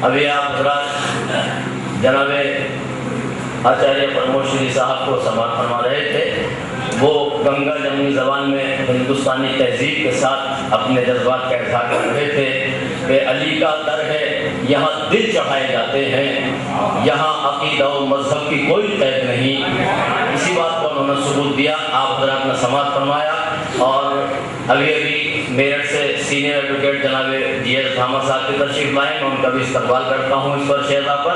ابھی آپ حضرات جناب آچاریہ پرمود شری صاحب کو سماعت فرما رہے تھے. وہ گنگا جمنی زبان میں ہندوستانی تہذیب کے ساتھ اپنے جذبات کا اظہار کر رہے تھے کہ علی کا در ہے یہاں دل چڑھائے جاتے ہیں, یہاں عقیدہ و مذہب کی کوئی قید نہیں. اسی بات کو انہوں نے ثبوت دیا. آپ حضرات نے سماعت فرمایا. اور ابھی میرٹھ سے سینئر ایڈوکیٹ جناب جی ایس دھاما صاحب کی تشریف لائیں, میں ان کا بھی استقبال کرتا ہوں اس پر شہدا پر.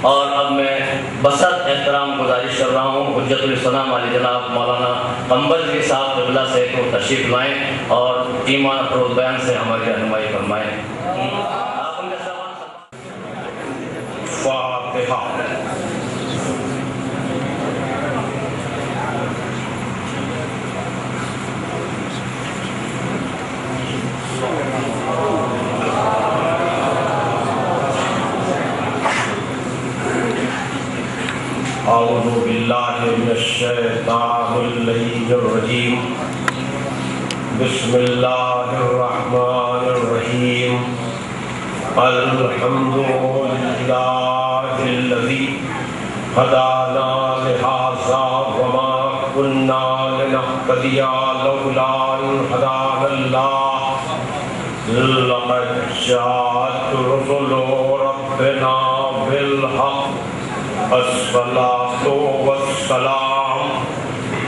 اور اب میں بسط احترام گزارش کر رہا ہوں حجت الاسلام علی جناب مولانا قمبر جی صاحب قبلہ سے کو تشریف لائیں اور ایمان فروغ بیان سے ہماری رہنمائی فرمائیں. فاتحہ. اعوذ باللہ من الشیطان اللعین الرجیم. بسم اللہ الرحمن الرحیم. الحمد للہ الذی ہدانا لہذا وما کنا لنہتدی لولا ان ہدانا اللہ. لقد جاءت رسل ربنا بالحق. الصلاة والسلام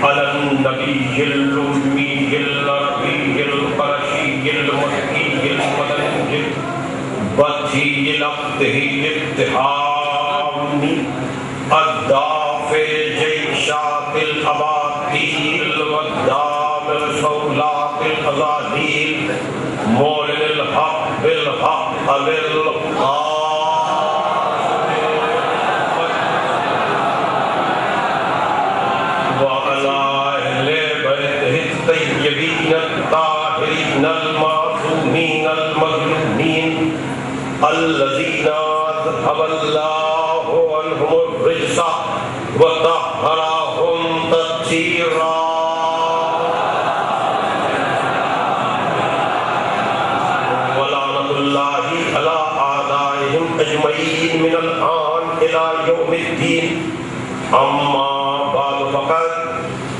على النبي الأمي العربي القرشي المكي المدني بديع العقده الاتهام الدافع جيشات الأباطيل والدامر صولات الأزاهيل مولد الحق بالحق بالحق. الطاهرين المعصومين المظلومين الذين أذهب الله عنهم الرجس وطهرهم تطهيرا. ولعنة الله على أعدائهم أجمعين من الآن إلى يوم الدين. أما بعد فقد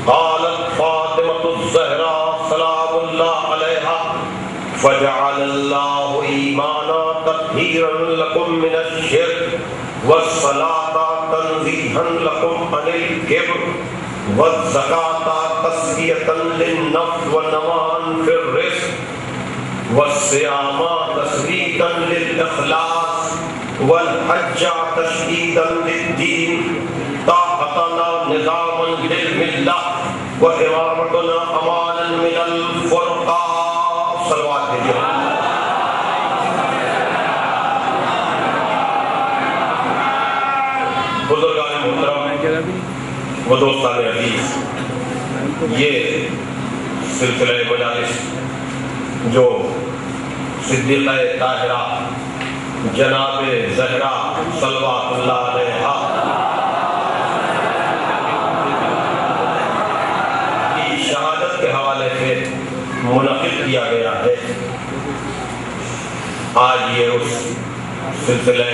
قالت فاطمة الزهراء سلام الله عليها فجعل الله إيمانا تطهيرا لكم من الشرك والصلاة تنزيها لكم عن الكبر والزكاة تزكية للنفس ونمان في الرزق والصيام تثبيتا للإخلاص والحج تشديدا للدين طاعتنا نظاما للملة وإمامتنا أمانا من الفرقة. صلوات اليوم. بزرگان محترم و دوستان عزیز, یہ سلسلہ مجالس جو صدیقہ طاہرہ جناب زہرا صلوات اللہ علیہا کی شہادت کے حوالے سے منعقد کیا گیا ہے. آج یہ اس سلسلہ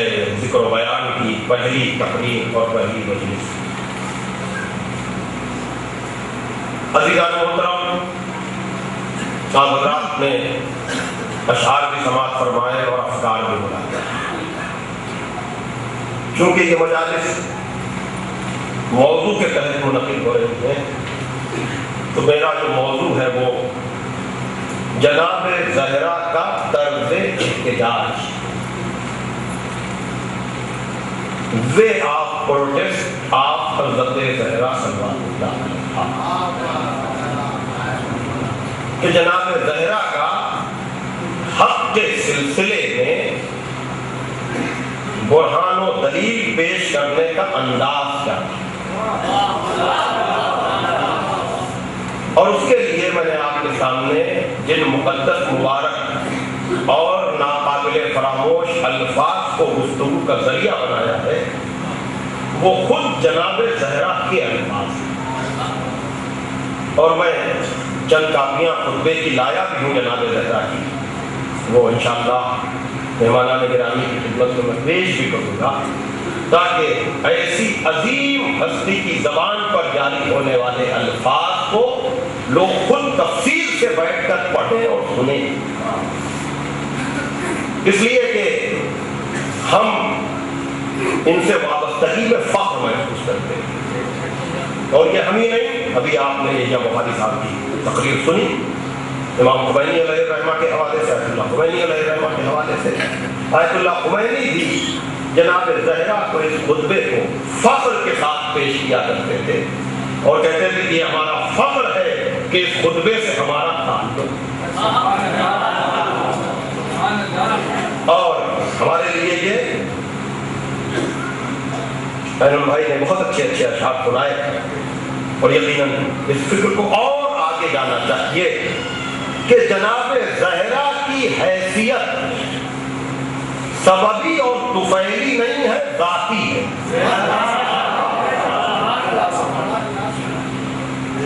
ذکر و بیان کی پہلی تقریب اور پہلی مجلس. عزیزان محترم, آپ حضرات نے اشعار کی سماعت فرمائے اور افکار بھی بلائے. چونکہ یہ مجالس موضوع کے تحت منعقد ہو رہی ہیں تو میرا جو موضوع ہے وہ جناب زہرا کا طرز احتجاج, وے آف پروٹیسٹ آف حضرت زہرا صلوات اللہ علیہا, کہ جناب زہرا کا حق کے سلسلے میں برہان و دلیل پیش کرنے کا انداز کیا تھا. اور اس کے لیے میں نے آپ کے سامنے جن مقدس مبارک اور ناقابل فراموش الفاظ کو گفتگو کا ذریعہ بنایا ہے وہ خود جناب زہرا کے الفاظ ہیں. اور میں چند کاپیاں خطبے کی لایا بھی ہوں جناب زہرا کی, وہ انشاءاللہ مہمانان گرامی کی خدمت میں پیش بھی کروں گا تاکہ ایسی عظیم ہستی کی زبان پر جاری ہونے والے الفاظ کو لوگ خود تفصیل سے بیٹھ کر پڑھیں اور سنیں، اس لیے کہ ہم ان سے وابستگی میں فخر محسوس کرتے ہیں۔ اور یہ ہم ہی نہیں، ابھی آپ نے یہ بخاری صاحب کی تقریر سنی امام خمینی علیہ الرحمہ کے حوالے سے، آیت اللہ خمینی علیہ الرحمہ کے حوالے سے۔ آیت اللہ خمینی بھی جناب زہرا کو اس خطبے کو فخر کے ساتھ پیش کیا کرتے تھے اور کہتے تھے کہ یہ ہمارا فخر ہے کہ اس خطبے سے ہمارا تعلق، اور ہمارے لیے یہ بہن بھائی نے بہت اچھے اچھے اشعار سنائے، اور یقیناً اس فکر کو اور آگے جانا چاہیے کہ جناب زہرا کی حیثیت سببی اور طفیلی نہیں ہے، ذاتی ہے،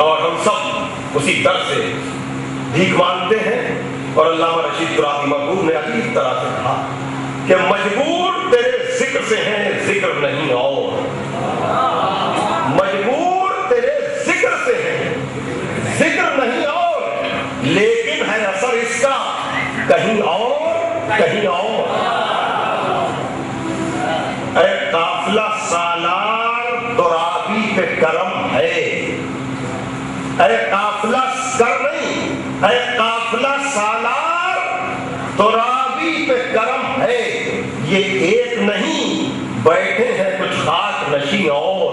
اور ہم سب اسی در سے بھیک مانگتے ہیں۔ اور علامہ رشید ترابی مقبول نے عجیب طرح سے کہا کہ مجبور تیرے ذکر سے ہیں، ذکر نہیں اور، مجبور تیرے ذکر سے ہیں، ذکر نہیں اور، لیکن ہے اثر اس کا کہیں اور کہیں اور۔ اے قافلہ سالار ترابی پہ کرم ہے، اے قافلہ کر نہیں، اے قافلہ سالار ترابی پہ کرم ہے، یہ ایک نہیں بیٹھے ہیں کچھ خاک نشیں اور۔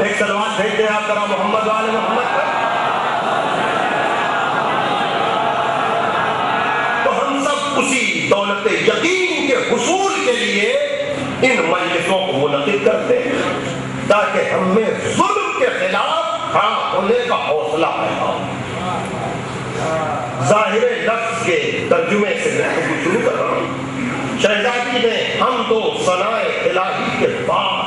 ایک سلوات بھیجتے ہیں آپ ذرا محمد والے محمد پر۔ تو ہم سب اسی دولت یقین کے حصول کے لیے ان مجلسوں کو منعقد کرتے ہیں تاکہ ہم میں ظلم کے خلاف کھڑا ہونے کا حوصلہ پیدا ہو۔ ظاہر لفظ کے ترجمے سے میں شروع کر رہا ہوں۔ شہزادی نے حمد و ثناء الہی کے بعد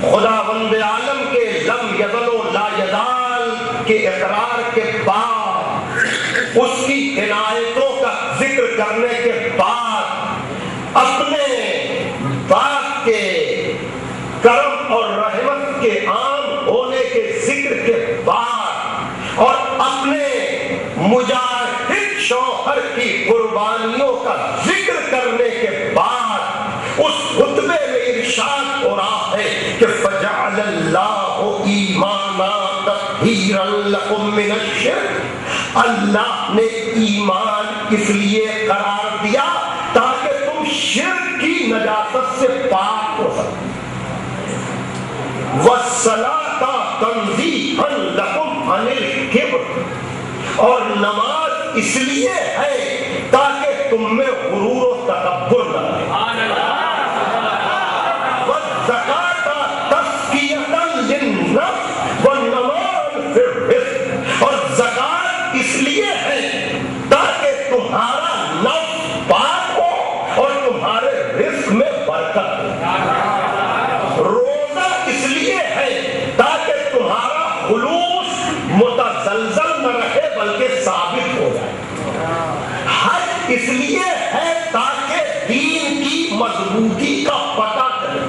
خداوند عالم کے لم یزل و لا یزال کے اقرار کے بعد، اس کی عنایتوں کا ذکر کرنے کے بعد، اپنے باپ کے کرم اور رحمت کے عام ہونے کے ذکر کے بعد، اور اپنے مجاہد شوہر کی قربانیوں کا ذکر کرنے کے بعد، اس خطبے میں ارشاد ہو رہا ہے کہ فَجَعَلَ اللَّهُ إِيمَانًا تَطْهِيرًا لَكُم مِّنَ الشِّرْكِ، اللہ نے ایمان اس لیے قرار دیا تاکہ تم شرک کی نجاست سے پاک ہو سکو، وَالصَّلَاةَ تَنزِيهًا لَكُمْ عَنِ الْكِبْرِ، اور نماز اس لیے ہے تاکہ تم میں غرور و تکبر نہ رہے، وَالزَّكَاةَ تَزْكِيَةً لِلنَّفْسِ وَالنَّمَاءُ فِي الرِّزْقِ، اور زکات اس لیے ہے تاکہ تمہارا نفس پاک ہو اور تمہارے رزق میں برکت ہو، روزہ اس لیے ہے تاکہ تمہارا خلوص متزلزل نہ رہے بلکہ ثابت ہو جائے، حج اس لیے ہے تاکہ دین کی مضبوطی کا پتہ چلے،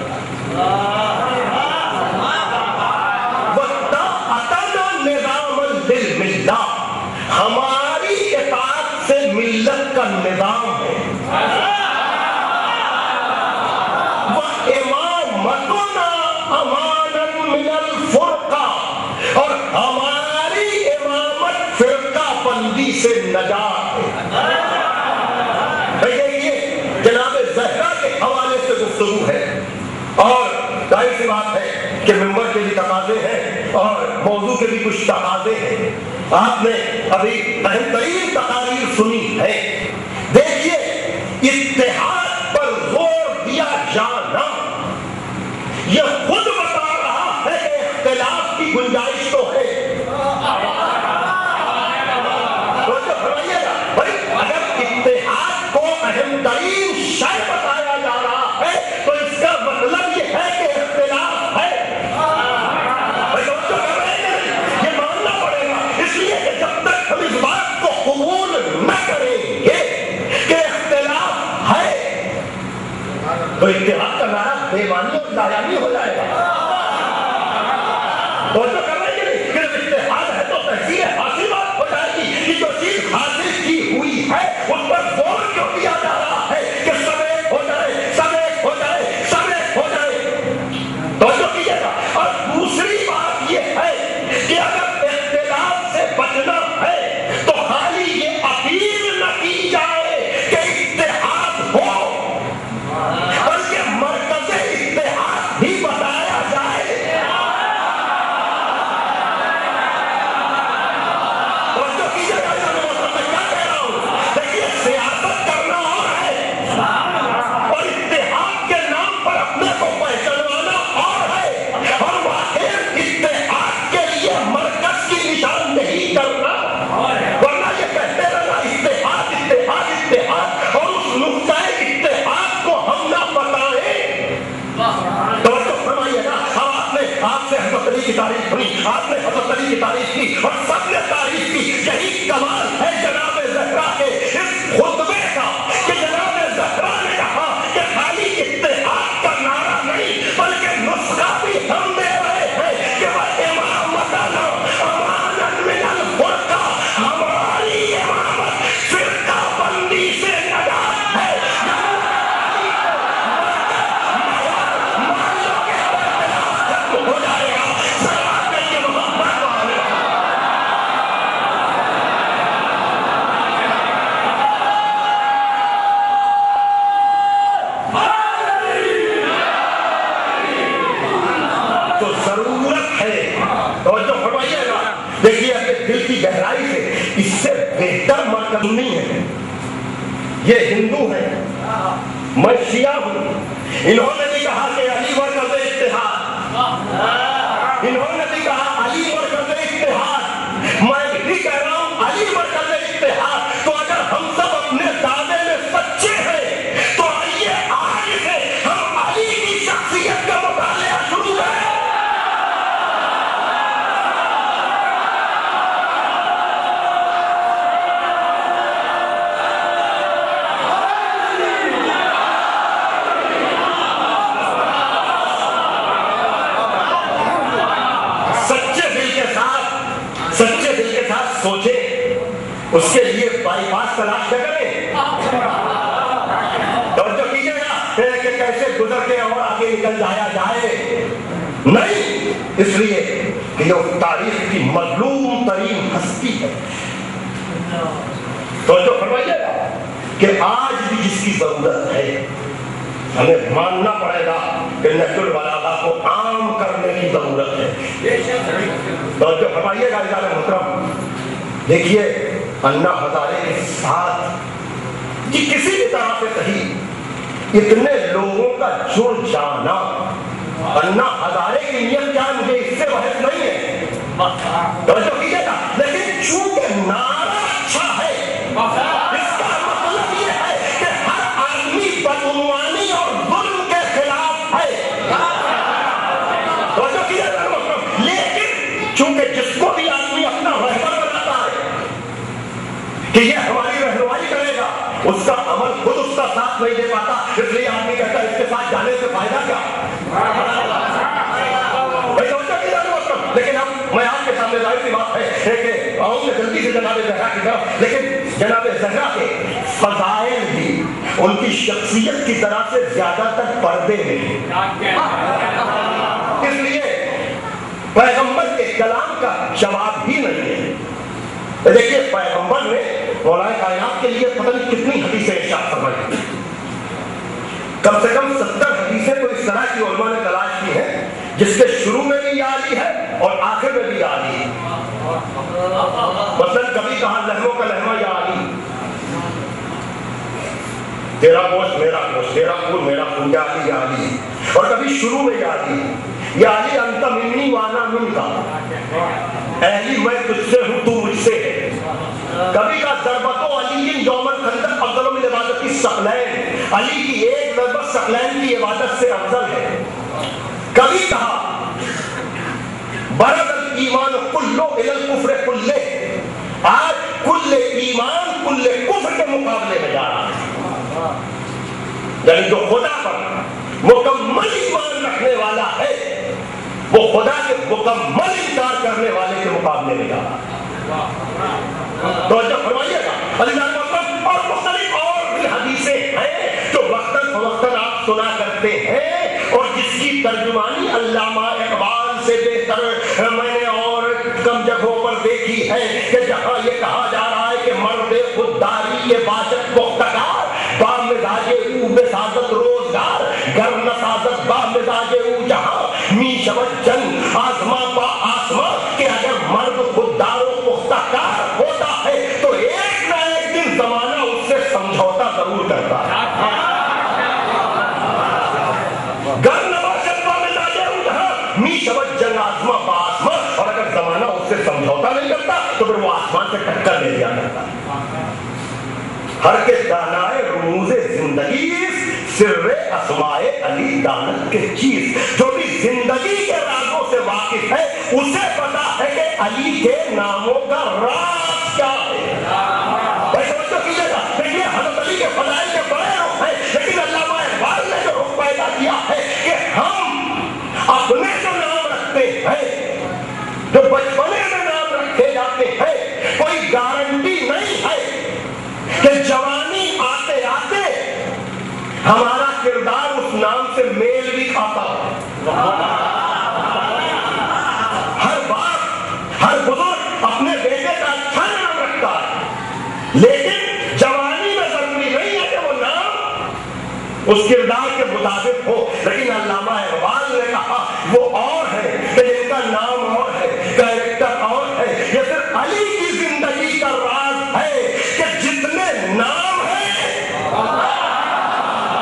وَاتَّبَعْنَا نِظَامًا لِلْمِلَّةِ، ہماری اطاعت سے ملت کا نظام ہے، وَإِمَامَتُنَا أَمَانًا مِنَ الْفُرْقَةِ، اور ہماری امامت فرقہ بندی سے نجات ہے۔ یہ جناب زہرا کے حوالے سے گفتگو ہے، اور ظاہر سی بات ہے کہ ممبر کے بھی تقاضے ہیں اور موضوع کے بھی کچھ تقاضے ہیں۔ آپ نے ابھی اہم ترین تقاریر سنی ہے۔ دیکھیے، اتحاد پر زور دیا جانا یہ خود بتا رہا ہے کہ اختلاف کی گنجائش تو ہے۔ بھائی اگر اتحاد کو اہم ترین شے بتایا جا رہا ہے تو اس کا مطلب یہ ہے کہ اختلاف ہے۔ یہ ماننا پڑے گا، اس لیے کہ جب تک ہم اس بات کو قبول نہ کریں گے کہ اختلاف تو اتحاد کا نعرہ بےمانی اور لایانی ہو جائے گا. تو جو کر رہے ہیں کہ صرف اتحاد ہے تو تحصیل حاصل ہو جائے گی کہ جو چیز حاصل کی ہوئی ہے اس پر زور کیوں دیا جا رہا ہے کہ سب ایک ہو جائے, سب ایک ہو جائے, سب ایک ہو جائے. توجہ کیجیے گا. اور دوسری بات یہ ہے کہ اگر اختلاف سے بچنا ہے تو خالی یہ اپیل نہ کی جائے کہ اتحاد ہو, بلکہ مرکز اتحاد بھی بتایا جائے. توجہ کیجیے گا, میں کیا کہہ رہا ہوں. دیکھیے سیاست کرنا اور ہے اور اتحاد کے نام پر اپنے کو پہچانوانا اور ہے, اور واقعی اتحاد کے لیے مرکز کی نشاندہی کرنا, ورنہ یہ کہتے رہنا اتحاد اتحاد اتحاد اور اس نقطۂ اتحاد کو ہم نہ بتائیں. توجہ فرمائیے گا. آپ سے حضرت علی کی تعریف سنی, آپ نے حضرت علی کی تعریف کی اور سب نے تعریف کی. یہی کمال ہے جناب زہرا کے اس خطبے کا کہ جناب زہرا نے کہا کہ خالی اتحاد کا نعرہ نہیں بلکہ نسخہ بھی ہم دے رہے ہیں کہ وہ امامتنا امانت من الفرقہ, ہماری امامت فرقہ بندی سے نجات ہے. ہو جائے گا سلام کے محبت والے. تو ضرورت ہے, توجہ فرمائیے گا. دیکھیے کہ دل کی گہرائی سے اس سے بہتر مرکز نہیں ہے. یہ ہندو ہیں, میں شیعہ ہوں. انہوں نے بھی کہا کہ علی مرکز اتحاد, انہوں نے بھی کہا علی مرکز اتحاد, میں بھی کہہ رہا ہوں علی مرکز اتحاد. تو اگر ہم سب اپنے دعوے میں سچے ہیں تو آئیے آج سے ہم علی کی شخصیت کا مطالعہ شروع کریں. سچے دل کے ساتھ سوچیں, اس کے لیے بائی پاس تلاش نہ کریں. توجہ کیجیے گا کہ کیسے گزر کے اور آگے نکل جایا جائے. نہیں, اس لیے کہ یہ تاریخ کی مظلوم ترین ہستی ہے. توجہ فرمائیے گا کہ آج بھی جس کی ضرورت ہے ہمیں ماننا پڑے گا کہ نہج البلاغہ کو عام کرنے کی ضرورت ہے. توجہ فرمائیے گا عزیزان محترم. دیکھیے انا ہزارے کے ساتھ کہ کسی بھی طرح سے صحیح اتنے لوگوں کا جڑ جانا, انا ہزارے کی نیت کیا, مجھے اس سے بحث نہیں ہے. توجہ کیجیے گا. لیکن چونکہ نعرہ اچھا ہے, اس کا مطلب یہ ہے کہ ہر آدمی بدعنوانی اور ظلم کے خلاف ہے. توجہ کیجیے گا. لیکن چونکہ جس کو بھی آدمی اپنا رہبر بناتا ہے کہ یہ ہماری رہنمائی کرے گا, اس کا عمل خود اس کا ساتھ نہیں دے پاتا, اس لیے آدمی کہتا ہے اس کے ساتھ جانے سے فائدہ کیا. لیکن اب میں آپ کے سامنے ظاہر سی بات ہے کہ آؤں میں جلدی سے جناب زہرا کی طرف, لیکن جناب زہرا کے فضائل بھی ان کی شخصیت کی طرح سے زیادہ تر پردے میں. اس لیے پیغمبر کے کلام کا جواب ہی نہیں ہے. دیکھیے پیغمبر نے مولا کائنات کے لیے پتہ نہیں کتنی حدیثیں ارشاد فرمائی, کم سے کم 70 حدیثیں تو اس طرح کی علماء نے تلاش کی ہیں جس کے شروع میں بھی یا علی ہے اور آخر میں بھی یا علی ہے. مثلا کبھی کہا لہموں کا لہمہ یا علی, تیرا گوشت میرا گوشت, تیرا خون میرا خون, یا علی یا علی. اور کبھی شروع میں یا علی, یا علی انت منی وانا منکا, اے علی میں تجھ سے ہوں تو مجھ سے ہے. کبھی کا ضربتو علی یوم الخندق افضل من عبادت الثقلین, علی کی ایک ضربت ثقلین کی عبادت سے افضل ہے. کبھی کہا برد الایمان کلو الی الکفر کلہ, آج کل ایمان کل کفر کے مقابلے میں جا رہا ہے. یعنی جو خدا پر مکمل ایمان رکھنے والا ہے وہ خدا کے مکمل انکار کرنے والے کے مقابلے میں جا رہا ہے۔ توجہ فرمائیے گا اور مختلف اور بھی حدیثیں ہیں جو وقتاً فوقتاً آپ سنا کرتے ہیں اور جس کی ترجمانی علامہ اقبال سے بہتر میں نے اور کم جگہوں پر دیکھی ہے کہ جہاں یہ کہا جا رہا ہے کہ مرد خودداری کے باشد مختار با مزاج او بسازت روزگار گر نسازت با مزاج او جہاں می شود جنگ آسماں با آسماں کہ اگر مرد خوددار و مختار ہوتا ہے تو ایک نہ ایک دن زمانہ اس سے سمجھوتا ضرور کرتا ہے۔ گر نباشت با مزاج او جہاں می شود جنگ آسماں با آسماں، اور اگر زمانہ اس سے سمجھوتا نہیں کرتا تو پھر وہ آسمان سے ٹکر لے لیا کرتا۔ ہر کے دانائے رموز زندگی سر اسمائے علی دانت کے چیز، جو بھی زندگی کے رازوں سے واقف ہے اسے پتا ہے کہ علی کے ناموں کا راز کیا ہے۔ بھائی توجہ کیجیے گا، دیکھیے حضرت علی کے فضائل کے بڑے رخ ہیں، لیکن علامہ اقبال نے جو رخ پیدا کیا ہے کہ ہم اپنے جو نام رکھتے ہیں، جو بچپنے میں نام رکھے جاتے ہیں، کوئی گارنٹی نہیں ہے کہ جوانی آتے آتے ہمارا کردار اس نام سے میل بھی کھاتا ہے۔ ہر باپ ہر بزرگ اپنے بیٹے کا اچھا نام رکھتا ہے، لیکن جوانی میں ضروری نہیں ہے کہ وہ نام اس کردار کے مطابق ہو۔ لیکن علامہ اقبال نے کہا وہ اور ہے کہ جن کا نام اور ہے، کیریکٹر اور ہے۔ یہ صرف علی کی زندگی کا راز ہے کہ جتنے نام ہیں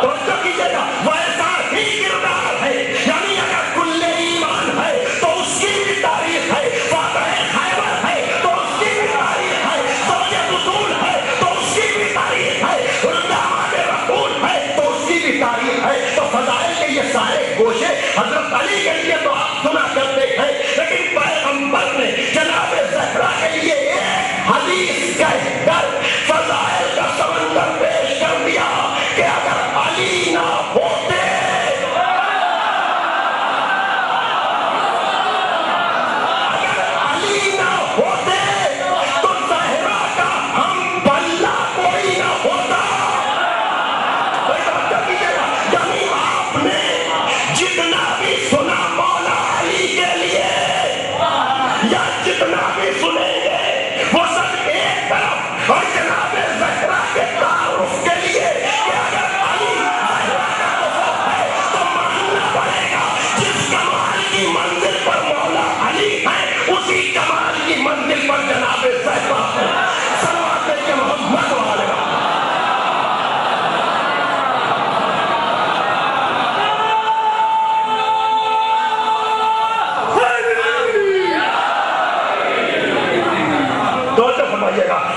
توجہ کیجیے گا ویسا ہی کردار ہے، یعنی اگر کل ایمان ہے تو اس کی بھی تاریخ ہے، فاتح خیبر ہے تو اس کی بھی تاریخ ہے، سوجت اصول ہے تو اس کی بھی تاریخ ہے، داماد رسول ہے تو اس کی بھی تاریخ ہے۔ تو فضائل کے یہ سارے گوشے حضرت علی کے لیے تو آپ سنا کرتے ہیں، لیکن پیغمبر نے جناب زہرا کے لیے ایک حدیث کہہ کر فضائل کا سمندر پیش کر دیا کہ اگر علی نہ ہوتے تو زہرا کا ہم بلہ کوئی نہ ہوتا۔ یعنی آپ نے جتنا بھی سنا مولا علی کے لیے یا جتنا بھی سنیں گے وہ سب ایک طرف اور جناب زہرا کے تعارف کے لیے کہ اگر علی زہرا کا تعارف ہے تو ماننا پڑے گا جس کمال کی منزل پر مولا علی ہے اسی کمال کی منزل پر جناب زہرا ہے۔ صلوات کے محمد والے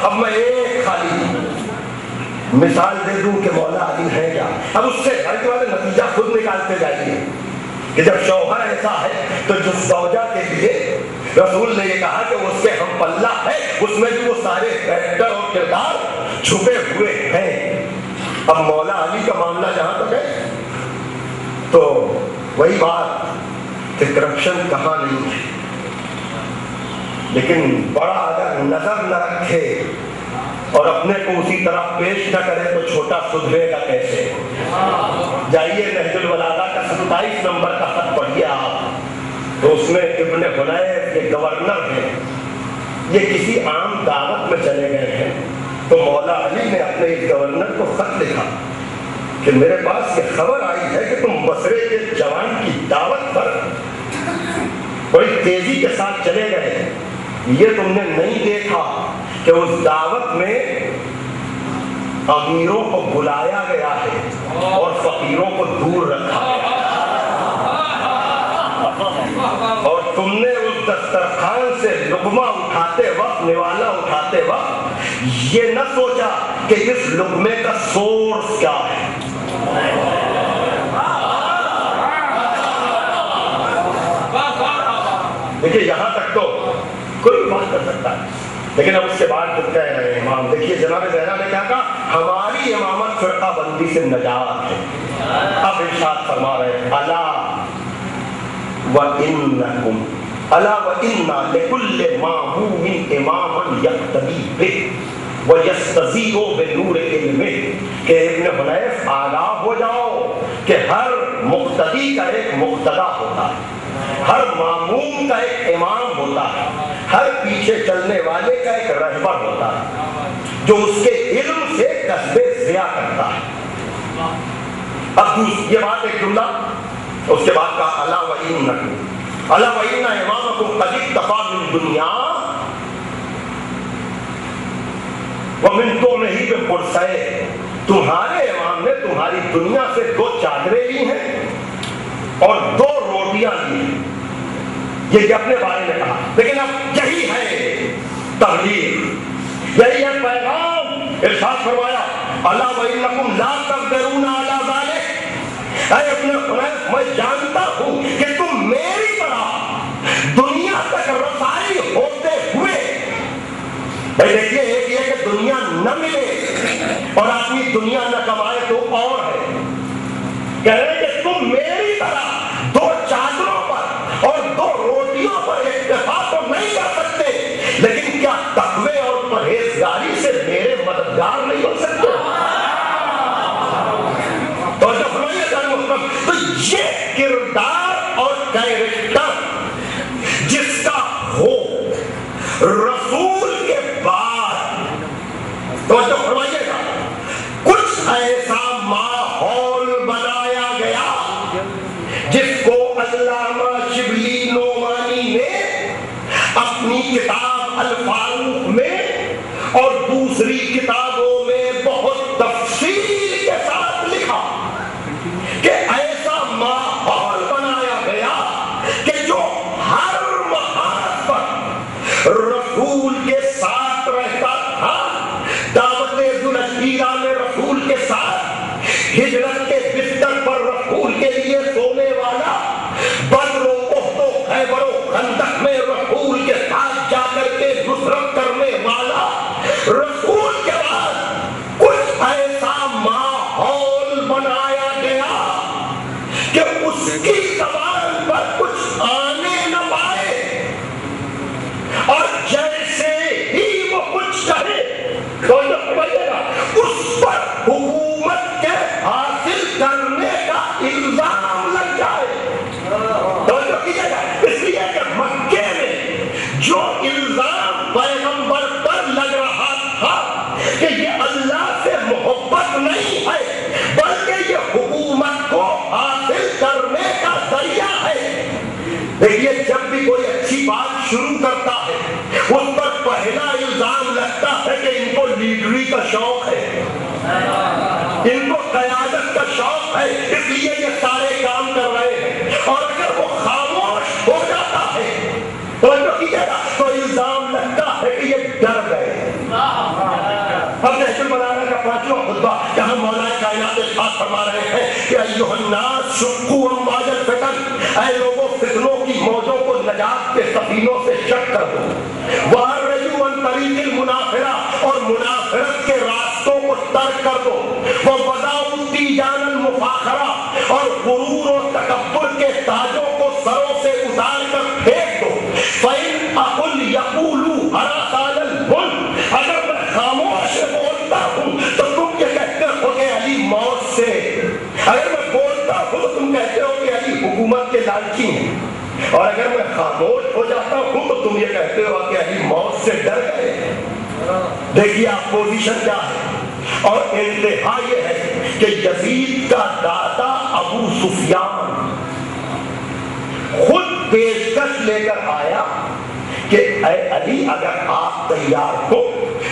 اب میں ایک خالی مثال دے دوں کہ مولا علی ہے کیا۔ اب اس سے ہر والے نتیجہ خود نکالتے جائیے کہ جب شوہر ایسا ہے تو جس زوجہ کے لیے رسول نے یہ کہا کہ اس کے ہم پلہ ہے اس میں بھی وہ سارے کریکٹر اور کردار چھپے ہوئے ہیں۔ اب مولا علی کا معاملہ جہاں تک ہے تو وہی بات کہ کرپشن کہاں نہیں ہے، لیکن بڑا اگر نظر نہ رکھے اور اپنے کو اسی طرح پیش نہ کرے تو چھوٹا سدھرے گا کیسے؟ جائیے نہج البلاغہ کا 27 نمبر کا خط پڑھیے آپ، تو اس میں ابن حنیف یہ گورنر ہیں، یہ کسی عام دعوت میں چلے گئے ہیں تو مولا علی نے اپنے اس گورنر کو خط لکھا کہ میرے پاس یہ خبر آئی ہے کہ تم بصرے کے جوان کی دعوت پر بڑی تیزی کے ساتھ چلے گئے، یہ تم نے نہیں دیکھا کہ اس دعوت میں امیروں کو بلایا گیا ہے اور فقیروں کو دور رکھا گیا، اور تم نے اس دسترخوان سے لقمہ اٹھاتے وقت، نوالا اٹھاتے وقت یہ نہ سوچا کہ اس لقمے کا سورس کیا ہے۔ دیکھیے یہاں تک تو کوئی بات کر سکتا ہے، لیکن اب اس کے بعد جو کہہ رہے ہیں امام، دیکھیے جناب زہرا نے کیا کہا، ہماری امامت فرقہ بندی سے نجات ہے۔ اب ارشاد فرما رہے ہیں الا وانکم الا وانا لکل ماموم اماما یقتدی بہ ویستضیء بنور علمہ کہ ابن حنیف آگاہ ہو جاؤ کہ ہر مقتدی کا ایک مقتدا ہوتا ہے، ہر ماموم کا ایک امام ہوتا ہے، ہر پیچھے چلنے والے کا ایک رہبر ہوتا ہے جو اس کے علم سے قصبے ضیاء کرتا ہے۔ اب یہ بات ایک جملہ، اس کے بعد کہا الا وانکم الا وان امامکم قد اکتفی من دنیا ومن طعمہ بقرصہ، تمہارے امام نے تمہاری دنیا سے 2 چادریں لی ہیں اور 2 روٹیاں لی ہیں، یہ اپنے بارے میں کہا۔ لیکن اب یہی ہے تبلیغ، یہی ہے پیغام۔ ارشاد فرمایا الا وانکم لا تقدرون علی ذلک، اے ابن حنیف میں جانتا ہوں کہ تم میری طرح دنیا تک رسائی ہوتے ہوئے، بھائی دیکھیے ایک یہ کہ دنیا نہ ملے اور آدمی دنیا نہ کمائے تو اور ہے، کہہ رہے ہیں کہ تم میری طرح 2 چادروں پر اور 2 روٹیوں پر اکتفا تو نہیں کر سکتے، لیکن کیا تقوی اور پرہیزگاری سے میرے مددگار نہیں ہو سکتے؟ تو جب تو یہ کردار اور کیریکٹر جس کا ہو رسول کے بعد، تو جو فرمائیے گا کچھ ایسا ماحول بنایا گیا جس کو علامہ شبلی نعمانی نے اپنی کتاب الفاروق میں اور دوسری کتابوں میں بہت تفصیل کے ساتھ لکھا کہ ایسا ماحول بنایا گیا کہ جو ہر مہارت پر رسول کے ساتھ رہتا تھا، دعوت ذوالعشیرہ میں رسول کے ساتھ، ہجرت کے بستر پر رسول کے لیے سونے والا، بدر و احد و خیبر و خندق میں رسول کے ساتھ جا کر کے نصرت کرنے والا، رسول کے بعد کچھ ایسا ماحول بنایا گیا کہ اس کی زبان پر کچھ آنے نہ پائے، اور جیسے ہی وہ کچھ کہے تو اس پر حکومت کے حاصل کرنے کا الزام لگ جائے۔ تو اس لیے کہ مکے میں جو الزام پیغمبر پر لگ رہا تھا کہ یہ اللہ سے محبت نہیں ہے بلکہ یہ حکومت کو حاصل کرنے کا ذریعہ ہے۔ دیکھیے جب بھی کوئی اچھی بات شروع کرتا ہے اس پر پہلا الزام لگتا ہے کہ ان کو لیڈری کا شوق ہے، ان کو قیادت کا شوق ہے، اس لیے یہ سارے کام کر رہے ہیں، اور اگر وہ خاموش ہو جاتا ہے تو الزام لگتا ہے کہ یہ ڈر گئے۔ اب نہج البلاغہ کا 5واں خطبہ جہاں مولا کائنات ارشاد فرما رہے ہیں کہ ایھا الناس شقوا امواج الفتن، اے لوگوں فتنوں کی موجوں کو نجات کے سفینوں سے شک کر دو، وَأَرْجُوا عَنْ طَرِيقِ الْمُنَافِرَةِ اور منافرت کے راستوں کو ترک کر دو، وَوَضَعُوا التِّيجَانَ الْمُفَاخَرَةِ اور غرور و تکبر کے تاجوں کو سروں سے اتار کر پھینک دو، فَإِنْ أَقُلْ يَقُولُوا أَرَى الْبُنْ اگر میں خاموش بولتا ہوں تو تم یہ کہتے ہو کہ علی موت سے، اگر میں بولتا ہوں تو تم کہتے ہو کہ علی حکومت کے لالچی ہیں، اور اگر میں خاموش ہو جاتا ہوں تو تم یہ کہتے ہو کہ علی موت سے ڈر گئے۔ دیکھیے اپوزیشن کیا ہے، اور انتہا یہ ہے کہ یزید کا دادا ابو سفیان خود پیشکش لے کر آیا کہ اے علی اگر آپ تیار ہو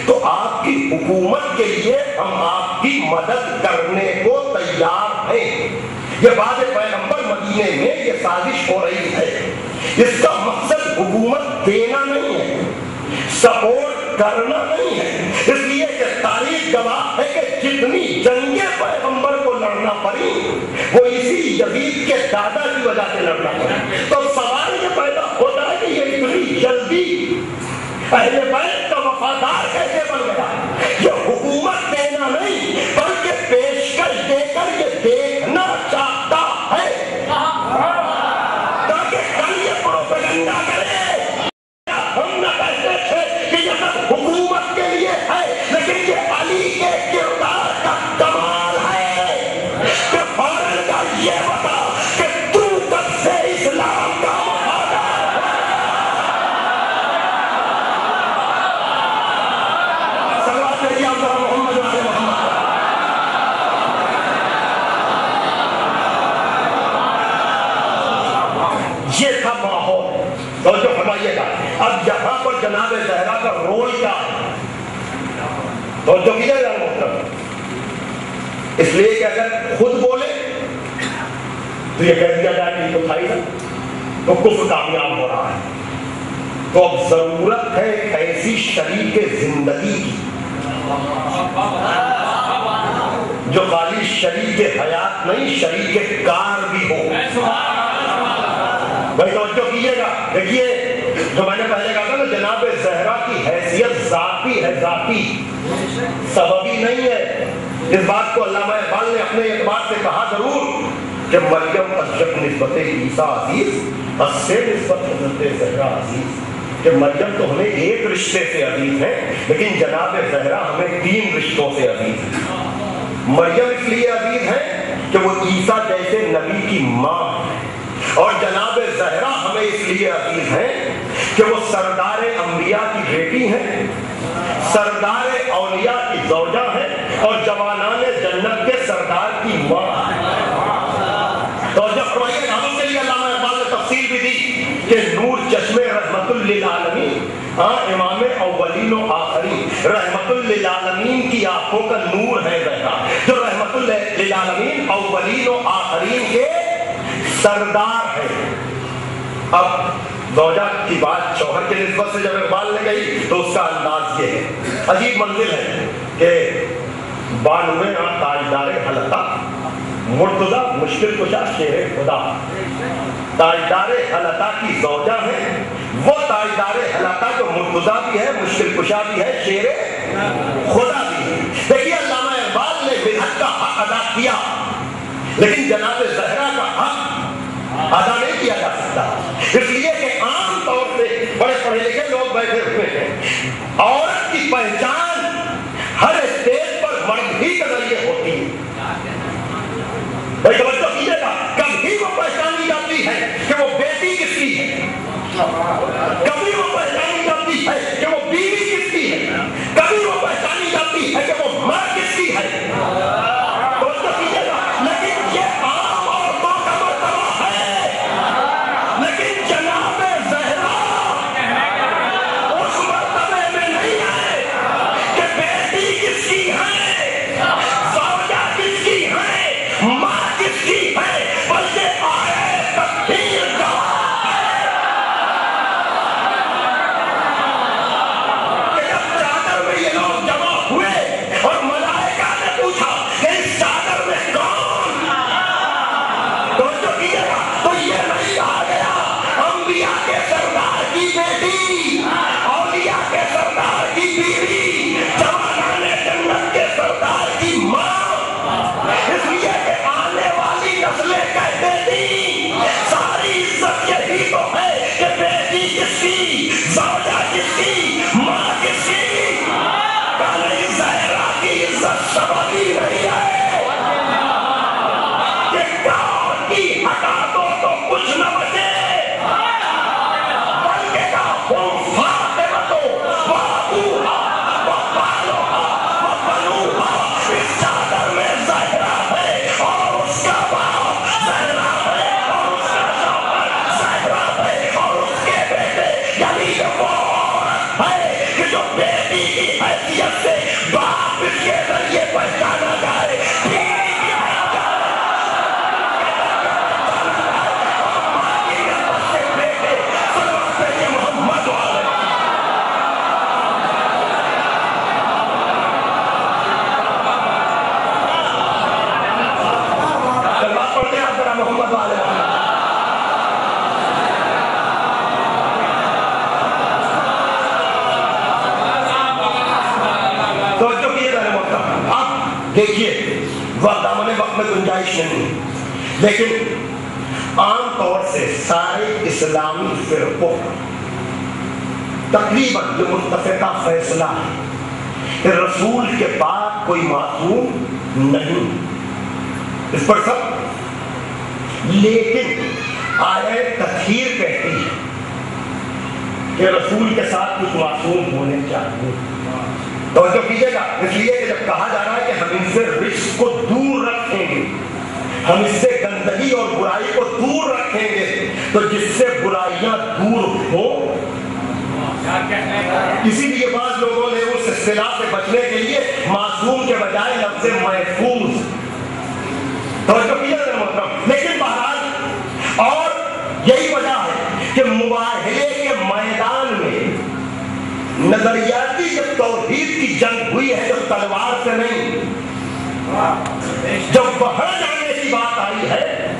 تو آپ کی حکومت کے لیے ہم آپ کی مدد کرنے کو تیار ہیں۔ یہ بعد پیغمبر مدینے میں یہ سازش ہو رہی ہے، اس کا مقصد حکومت دینا نہیں ہے، سپورٹ کرنا نہیں ہے، اس لیے کہ تاریخ گواہ ہے کہ جتنی جنگیں پیغمبر کو لڑنا پڑی وہ اسی یزید کے دادا کی وجہ سے لڑنا پڑی۔ تو سوال یہ پیدا ہوتا ہے کہ یہ اتنی جلدی اہل بیت کا وفادار کیسے بن گیا؟ یہ حکومت دینا نہیں بلکہ پیشکش دے کر یہ دیکھنا چاہتا کہ فوراً کا یہ بتا کہ تو کب سے اسلام کا وفادار ہے؟ صلوات علی محمد و علی محمد۔ یہ تھا ماحول۔ توجہ فرمائیے گا، اب یہاں پر جناب زہرا کا رول کیا ہے؟ توجہ کیجیے گا محترم، اس لیے کہ اگر خود بولے تو یہ کہہ دیا جائے کہ تو تھا ہی نا، تو کفر کامیاب ہو رہا ہے۔ تو اب ضرورت ہے ایسی شریک زندگی کی جو خالی شریک حیات نہیں، شریک کار بھی ہو۔ بھائی توجہ کیجیے گا، دیکھیے جو میں نے پہلے کہا تھا نا، جناب زہرا کی حیثیت ذاتی ہے، ذاتی، سببی نہیں ہے۔ اس بات کو علامہ اقبال نے اپنے اعتبار سے کہا ضرور کہ مریم اشرف نسبت عیسیٰ عزیز، اس سے نسبت حضرت زہرا عزیز، کہ مریم تو ہمیں ایک رشتے سے عزیز ہے، لیکن جناب زہرا ہمیں 3 رشتوں سے عزیز ہے۔ مریم اس لیے عزیز ہے کہ وہ عیسیٰ جیسے نبی کی ماں ہے، اور جناب زہرا ہمیں اس لیے عزیز ہے کہ وہ سردار انبیاء کی بیٹی ہیں، سردار اولیاء کی زوجہ ہے، اور جوانان جنت کے سردار کی ماں ہے۔ تو جب فرمائیے ہم کے لیے علامہ اقبال نے تفصیل بھی دی کہ نور چشمے رحمت للعالمین، امام اولین و آخرین، رحمت للعالمین کی آنکھوں کا نور ہے زہرا، جو رحمت للعالمین اولین و آخرین کے سردار ہے۔ اب زوجہ کی بات شوہر کے نسبت سے جب اقبال نے کہی تو اس کا انداز یہ ہے، عجیب منزل ہے کہ بانوے تاجدار حلقہ مرتضی مشکل کشا شیر خدا، تاجدار حلقہ کی زوجہ ہے، وہ تاجدار حلقہ جو مرتضی بھی ہے، مشکل کشا بھی ہے، شیر خدا بھی ہے۔ دیکھیے علامہ اقبال نے مدحت کا حق ادا کیا، لیکن جناب زہرا کا حق ادا نہیں کیا جا سکتا، اس لیے کہ عام طور سے بڑے پڑھے لکھے لوگ بیٹھے ہوئے ہیں، عورت کی پہچان ہر اسٹیج پر مرد ہی کے ذریعے ہوتی ہے۔ بھائی توجہ کیجیے گا، کبھی وہ پہچانی جاتی ہے کہ وہ بیٹی کس کی ہے، کبھی وہ پہچانی جاتی ہے کہ وہ بیوی کس کی ہے، کبھی وہ پہچانی جاتی ہے کہ وہ ماں کس کی ہے۔ توجہ کیجیے گا، لیکن یہ عام عورتوں کا مرتبہ ہے، لیکن جناب زہرا اس مرتبے میں نہیں ہے کہ بیٹی کس کی ہے، زوجہ کس کی ہے، ماں کس کی ہے، بلکہ آئے تکبیر کا کہ جب چادر میں یہ لوگ جمع ہوئے اور ملائکہ نے پوچھا کہ اس چادر میں کون، توجہ کیجیے گا، تو یہ نہیں کہا گیا انبیاء کے سردار کی بیٹی، اولیاء کے سردار کی بیوی، جوانان جنت کے سردار کی ماں، اس لیے کہ آنے والی نسلیں کہتے تھی ساری عزت یہی تو ہے کہ بیٹی کس کی، زوجہ کس کی، ماں کس کی، کالے زہرا کی عزت سبھی نہیں ہے کہ کار کی ہٹا دو تو کچھ نہ بچے، بلکہ کا ہم فاطمہ وابوہا وبالوہا وبنوہا، اس چادر میں زہرا ہے اور اس کا باپ زہرا ہے اور اس کا شوہر زہرا ہے اور اس کے بیٹے، یعنی وہ عورت ہے کہ جو بیٹی کی حیثیت سے باپ اس کے ذریعے پہچانا جائے، بیوی کی حیثیت اور ماں کی نسبت سے بیٹے، صلوات علی محمد و علی کلمات پڑھتے ہیں آپ ذرا محمد و علی محمد۔ توجہ کیے جانے محترم، اب دیکھیے دامن وقت میں گنجائش نہیں، لیکن عام طور سے سارے اسلامی فرقوں تقریباً جو متفقہ فیصلہ ہے کہ رسول کے بعد کوئی معصوم نہیں، اس پر سب، لیکن آیت تطہیر کہتی ہے کہ رسول کے ساتھ کچھ معصوم ہونے چاہیے. توجہ کیجیے گا، اس لیے کہ جب کہا جا رہا ہے کہ ہم ان سے رزق کو دور رکھیں گے، ہم اس سے گندگی اور برائی کو دور رکھیں گے، تو جس سے برائیاں دور ہوں، اسی لیے بعض لوگوں نے اس اصطلاح سے بچنے کے لیے معصوم کے بجائے لفظ محفوظ. توجہ کیجیے گا محترم. لیکن بہرحال، اور یہی وجہ ہے کہ مباہلے کے میدان میں نظریاتی جب توحید کی جنگ ہوئی ہے، جب تلوار سے نہیں، جب بڑھ جانے کی بات آئی ہے،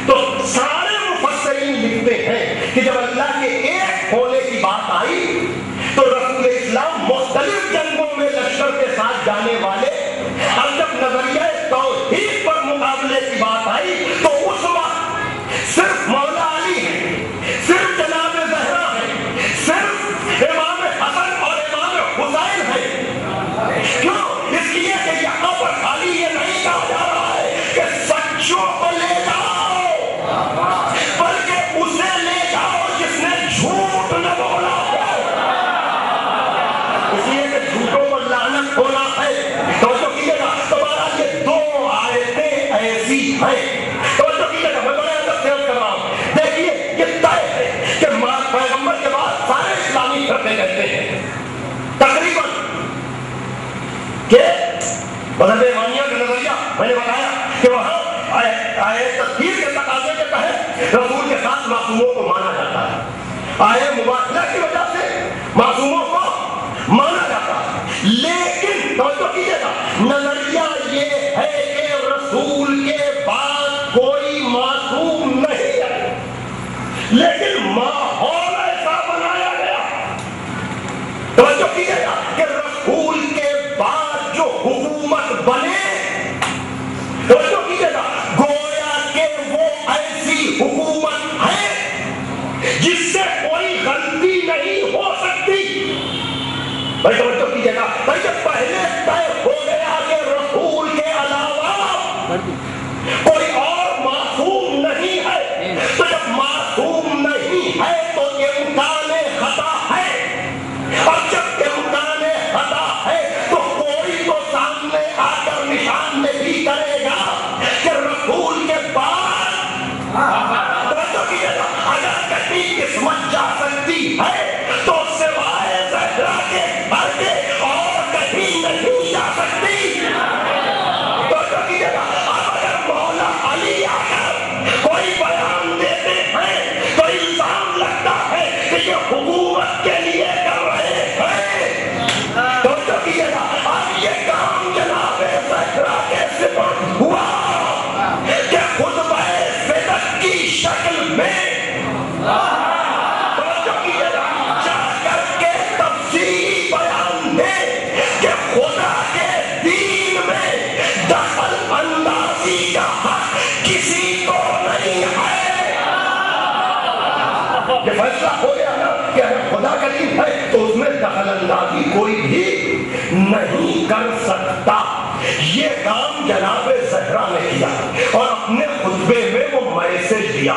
تو سارے مفسرین لکھتے ہیں کہ جب اللہ کے ایک ہونے کی بات آئی تو رسول اسلام مختلف جنگوں میں لشکر کے ساتھ جانے والے، اور جب نظریہ توحید پر مقابلے کی بات آئی تو اس وقت صرف مولا علی ہے، صرف جناب زہرا ہے، صرف امام حسن اور امام حسین ہے. کیوں؟ اس لیے کہ یہاں پر خالی یہ نہیں کہا جا رہا ہے کہ سچوں کو لے جاؤ، بلکہ اسے لے جاؤ جس نے جھوٹ نہ بولا. اس لیے کہ جھوٹوں پر لعنت ہونا ہے. توجہ کیجیے گا. تمہارا یہ دو آیتیں ایسی ہیں، توجہ کیجیے گا، میں بڑے ادب سے عرض کر رہا ہوں. دیکھیے یہ طے ہے کہ پیغمبر کے بعد سارے اسلامی فرقے کہتے ہیں تقریباً کہ مذہب ایمانیہ کا نظریہ، میں نے بتایا کہ وہاں آیت تطہیر کے تقاضے کے تحت رسول کے ساتھ معصوموں کو مانا جاتا ہے. آیت مباحلہ کی وجہ سے معصوموں کو مانا جاتا ہے. لیکن توجہ کیجیے گا، نظریہ یہ ہے کہ رسول کے بعد کوئی معصوم نہیں ہے، لیکن ماحول ایسا بنایا گیا. توجہ کیجیے گا کہ رسول کے بعد جو حکومت بنے، توجہ کیجیے گا، گویا کہ وہ ایسی حکومت ہے جس سے کوئی غلطی نہیں ہو سکتی. بھائی توجہ کیجیے گا. بھائی جب پہلے طے ہو گیا کہ رسول کے علاوہ کوئی اور معصوم نہیں ہے، تو جب معصوم نہیں ہے تو امکان خطا ہے، اور جب امکان خطا ہے تو کوئی تو سامنے آ کر نشان نہیں کرے گا کہ رسول کے بعد اگر کہیں قسمت جا سکتی ہے تو سوائے زہرا کے گھر کے اور کہیں نہیں جا سکتی. اب اگر مولا علی آ کر کوئی بیان دیتے ہیں تو الزام لگتا ہے کہ یہ حکومت کے لیے کر رہے ہیں. توجہ کیجیے گا. اب یہ کام جناب زہرا کے سپرد ہوا کہ خطبہ فدق کی شکل میں توجہ کیجیے گا جا کر کے تفصیلی بیان دے کہ خدا کے دین میں دخل اندازی کا حق کسی کو نہیں ہے. یہ فیصلہ ہو گیا نا کہ اگر خدا کا دین ہے تو اس میں دخل اندازی کوئی بھی نہیں کر سکتا. یہ کام جناب زہرا نے کیا اور اپنے خطبے میں وہ میسج دیا.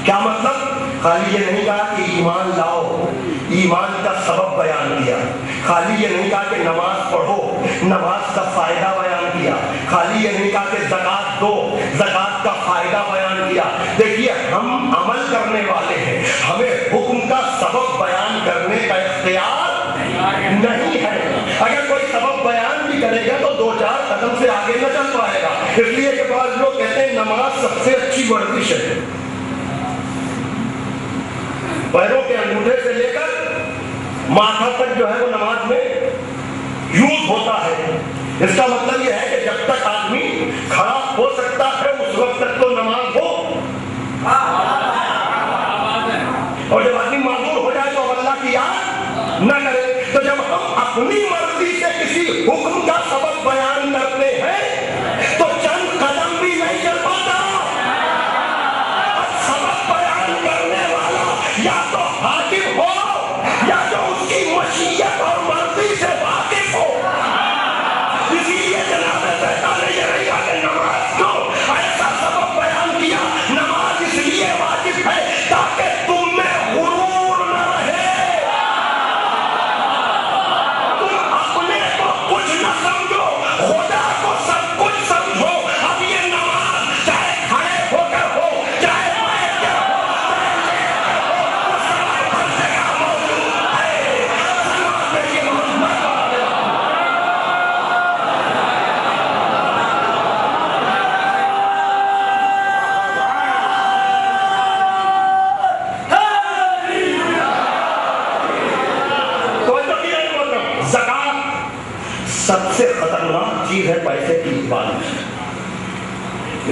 کیا مطلب؟ خالی یہ نہیں کہا کہ ایمان لاؤ، ایمان کا سبب بیان کیا. خالی یہ نہیں کہا کہ نماز پڑھو، نماز کا فائدہ بیان کیا. خالی یہ نہیں کہا کہ زکات دو، زکات کا فائدہ بیان کیا. دیکھیے ہم عمل کرنے والے ہیں، ہمیں حکم کا سبب بیان کرنے کا اختیار نہیں ہے. اگر کوئی سبب بیان بھی کرے گا تو دو چار قدم سے آگے نہ چل پائے گا. اس لیے کہ بعض لوگ کہتے ہیں نماز سب سے اچھی ورزش ہے. پیروں کے انگوٹھے سے لے کر ماتھا تک جو ہے وہ نماز میں یوز ہوتا ہے. اس کا مطلب یہ ہے کہ جب تک آدمی کھڑا ہو سکتا ہے اس وقت تک تو نماز ہو، اور جب آدمی معذور ہو جائے تو اب اللہ کی یاد نہ کرے. تو جب ہم اپنی مرضی سے کسی حکم کا سبب بیان کرتے ہیں تو چند قدم بھی نہیں چل پاتا. سبب بیان کرنے والا یا تو حاکم ہو یا جو اس کی مشیت اور مرضی سے واقف ہو. اسی لیے جناب زہرا نے یہ نہیں کہا کہ نماز کو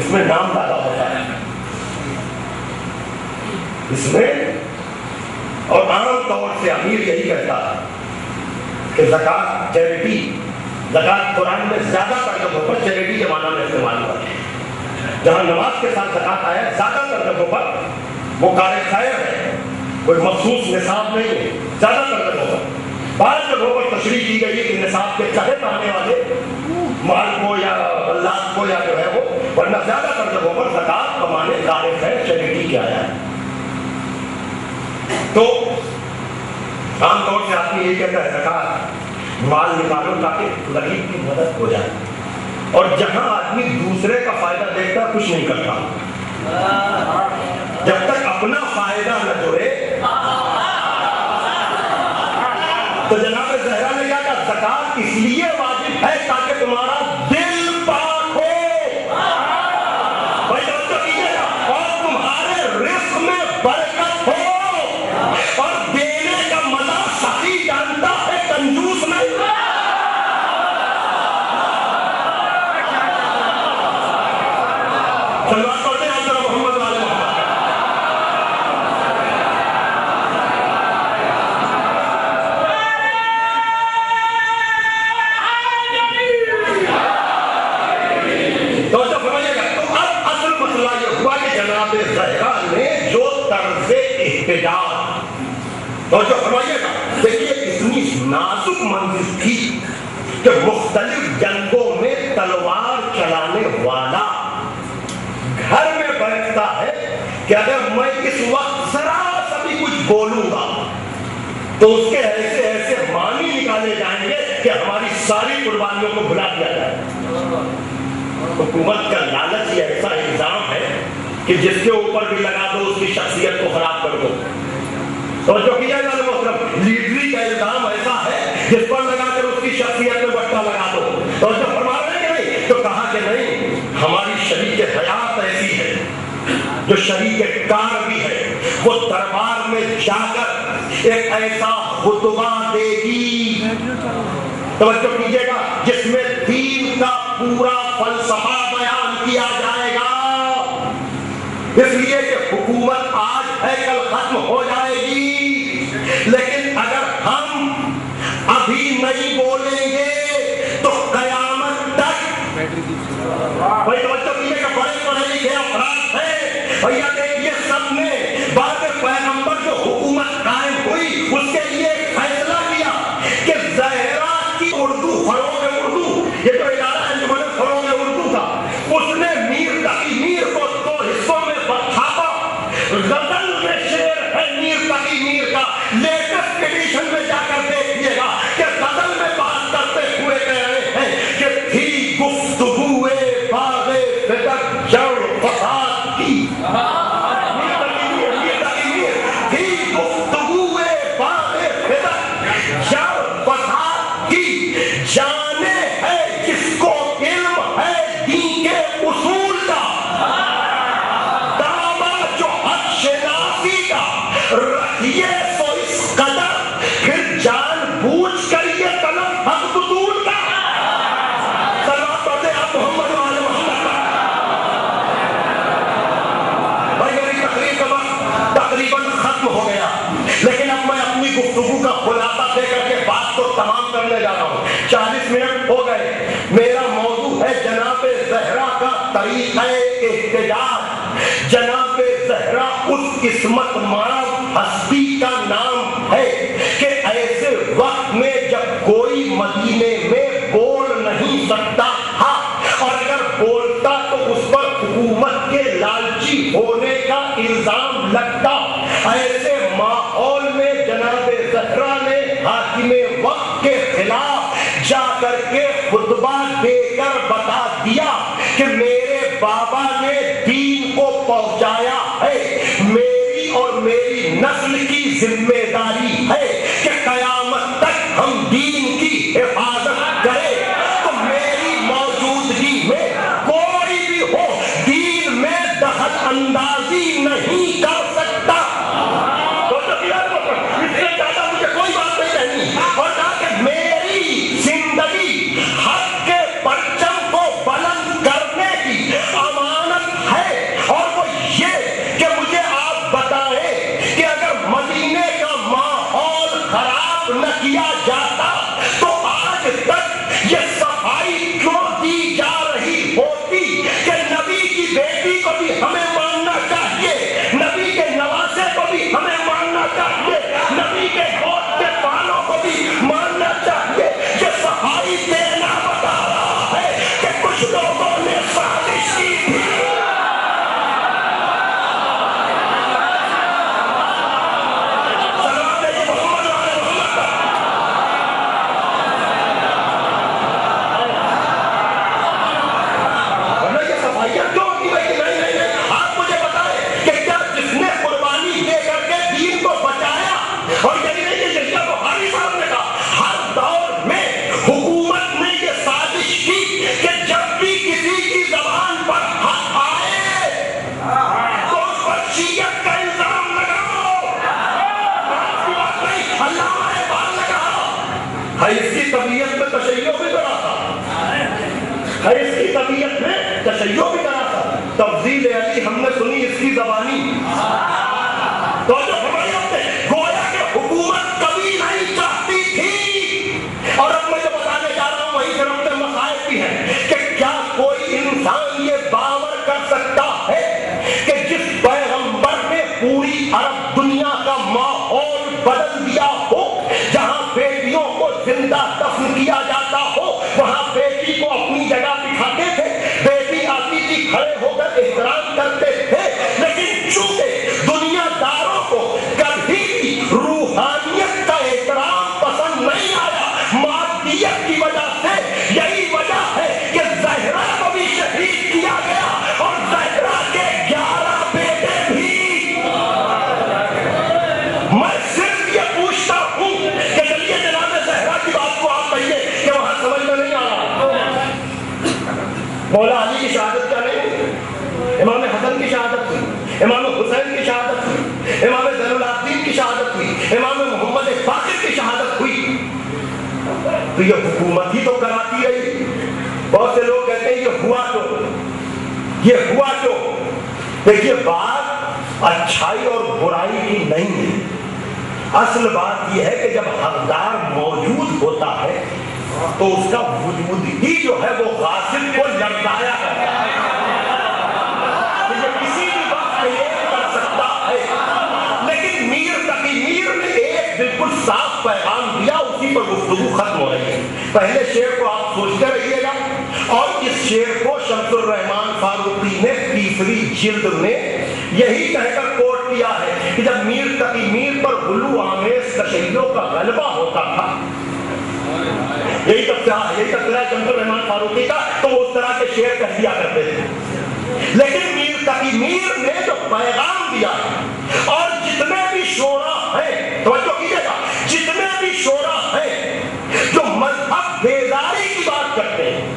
اس میں نام زیادہ ہوتا ہے اس میں. اور عام طور سے امیر یہی کہتا ہے کہ زکوٰۃ چیریٹی، زکوٰۃ قرآن میں زیادہ تر جگہوں پر چیریٹی کے معنی میں استعمال ہوا ہے. جہاں نماز کے ساتھ زکوٰۃ آیا ہے زیادہ تر جگہوں پر وہ کار خیر ہے، کوئی مخصوص نصاب نہیں ہے. زیادہ تر جگہوں پر، بعض جگہوں پر تشریح کی گئی ہے کہ نصاب کے تحت آنے والے مال کو یا اللہ کو یا جو ہے وہ، ورنہ زیادہ تر جگہوں پر زکوٰۃ کمانے کار خیر چیریٹی کے آیا ہے. تو عام طور سے آدمی یہ کہتا ہے زکوٰۃ مال نکالو تاکہ غریب کی مدد ہو جائے، اور جہاں آدمی دوسرے کا فائدہ دیکھتا کچھ نہیں کرتا. جب تک اپنا فائدہ نہ جوڑے. تو جناب زہرا نے کہا کہ زکوٰۃ اس لیے واجب ہے تاکہ تمہارا دل پاک ہو، بھائی توجہ کیجیے گا، اور تمہارے رزق میں برکت ہو. اور دینے کا مزہ سخی جانتا ہے، کنجوس نہیں. سلوات پڑھتے ہیں حضرت محمد والے محمد. توجہ فرمائیے گا. تو اب اصل مسئلہ یہ ہوا کہ جناب زہرا نے جو طرز احتجاج، توجہ فرمائیے گا، دیکھیے اتنی نازک منزل تھی کہ مختلف جنگوں میں تلوار چلانے والا گھر میں بیٹھتا ہے کہ اگر میں اس وقت ذرا سا بھی کچھ بولوں گا تو اس کے ایسے ایسے معنی نکالے جائیں گے کہ ہماری ساری قربانیوں کو بھلا دیا جائے. حکومت کا لالچ یہ ایسا الزام ہے کہ جس کے اوپر بھی لگا دو اس کی شخصیت کو خراب کر دو. اور جو کیا جانا محترم، لیڈری کا الزام ایسا ہے جس پر لگا کر اس کی شخصیت میں بٹا لگا دو. اور جو فرما رہے ہیں کہ نہیں، تو کہا کہ نہیں، ہماری شریک حیات ایسی ہے جو شریک کار بھی ہے، وہ دربار میں جا کر ایک ایسا خطبہ دے گی، توجہ کیجیے گا، جس میں دین کا پورا فلسفہ بیان کیا جائے گا. اس لیے کہ حکومت آج ہے کل ختم ہو جائے گی، لیکن اگر ہم ابھی نہیں بولیں گے تو قیامت تک. بھائی توجہ کیجیے گا، بڑے پڑھے لکھے افراد ہیں بھیا، دیکھیے سب نے بعد پیغمبر جو حکومت قائم ہوئی اس کے لیے فیصلہ کیا کہ زہرا کی اردو، فروغ اردو، یہ جو ادارہ ہے جو فروغ اردو تھا، اس نے میر تقی میر کو دو حصوں میں چھاپا. غزل میں شعر ہے میر تقی میر کا، لیٹسٹ ایڈیشن میں جا کر دیکھیے گا کہ غزل میں بات کرتے ہوئے کہہ رہے ہیں کہ تھی گفتگوئے باغ فدق جڑ فساد کی. تھی گفتگوئے باغ فدق جڑ فساد کی. جانے ہے جس کو علم ہے دین کے اصول کا، دعویٰ جو حق شناسی کا رکھیے سو اس قدر، پھر جان بوجھ کر یہ طلب حق بطول کا. صلوات پڑھتے ہیں آپ محمد والے محمد. بھائی میری تقریر کا وقت تقریباً ختم ہو گیا، لیکن اب میں اپنی گفتگو کا خلاصہ دے کر کے بات کو تمام کرنے جا رہا ہوں. 40 منٹ ہو گئے. میرا موضوع ہے جناب زہرا کا طریقہ احتجاج. جناب زہرا اس عصمت مآب ہستی کا نام ہے کہ ایسے وقت میں جب کوئی مدینے میں بول نہیں سکتا تھا، اور اگر بولتا تو اس پر حکومت کے لالچی ہونے کا الزام لگتا، ایسے ماحول میں جناب زہرا نے حاکم وقت کے خلاف جا کر کے خطبہ دے کر بتا دیا کہ میرے بابا نے دین کو پہنچایا ہے، میری اور میری نسل کی ذمہ داری ہے کہ قیامت تک ہم دین کی حفاظت کریں. تو میری موجودگی میں کوئی بھی ہو دین میں دخل اندازی نہیں کر سکتا. اس سے زیادہ مجھے کوئی بات نہیں کہنی. اور تاکہ میری زندگی حق کے پرچم کو بلند کرنے کی امانت تشیع بھی کرا تھا. تفضیل علی ہم نے سنی اس کی زبانی. تو جو ہماری اپنے گویا کہ حکومت کبھی نہیں چاہتی تھی. اور اب میں جو بتانے جا رہا ہوں وہی سے اپنے مسائل بھی ہیں کہ کیا کوئی انسان یہ باور کر سکتا ہے کہ جس پیغمبر نے پوری عرب دنیا کا ماحول بدل دیا ہو, جہاں بیٹیوں کو زندہ دفن کیا جاتا ہو وہاں بیٹی کو اپنی جگہ بٹھاتے تھے, بیٹی آتی تھی کھڑے ہو کر احترام کرتے تھے, لیکن چونکہ دنیا داروں کو کبھی بھی روحانیت کا احترام پسند نہیں آیا مادیت کی وجہ سے, یہی وجہ ہے کہ زہرا کو بھی شہید کیا گیا اور زہرا کے 11 بیٹے بھی. میں صرف یہ پوچھتا ہوں کہ چلیے جناب زہرا کی بات کو آپ کہیے کہ وہاں سمجھ میں نہیں آ رہا. مولا علی کی شہادت کیا نہیں, امام حسن کی شہادت ہوئی, امام حسین کی شہادت ہوئی, امام زین العابدین کی شہادت ہوئی, امام محمد باقر کی شہادت ہوئی. تو یہ حکومت ہی تو کراتی رہی. بہت سے لوگ کہتے ہیں یہ ہوا تو دیکھیے بات اچھائی اور برائی کی نہیں ہے. اصل بات یہ ہے کہ جب حقدار موجود ہوتا ہے تو اس کا وجود ہی جو ہے وہ غاصب کو لڑکایا کرتا ہے. کسی بھی وقت یہ کر سکتا ہے, لیکن میر تقی میر نے ایک بالکل صاف پیغام دیا, اسی پر گفتگو ختم ہو رہی ہے. پہلے شعر کو آپ سوچتے رہیے گا, اور اس شعر کو شمس الرحمان فاروقی نے 3 جلد میں یہی کہہ کر کوٹ کیا ہے کہ جب میر تقی میر پر غلو آمیز تشیع کا غلبہ ہوتا تھا, یہی تذکرہ شمس الرحمان فاروقی کا, تو اس طرح کے شعر کہہ دیا کرتے تھے. لیکن میر تقی میر نے جو پیغام دیا اور جتنے بھی شعرا ہیں, توجہ کیجیے گا, جتنے بھی شعرا ہیں جو مذہب بیداری کی بات کرتے ہیں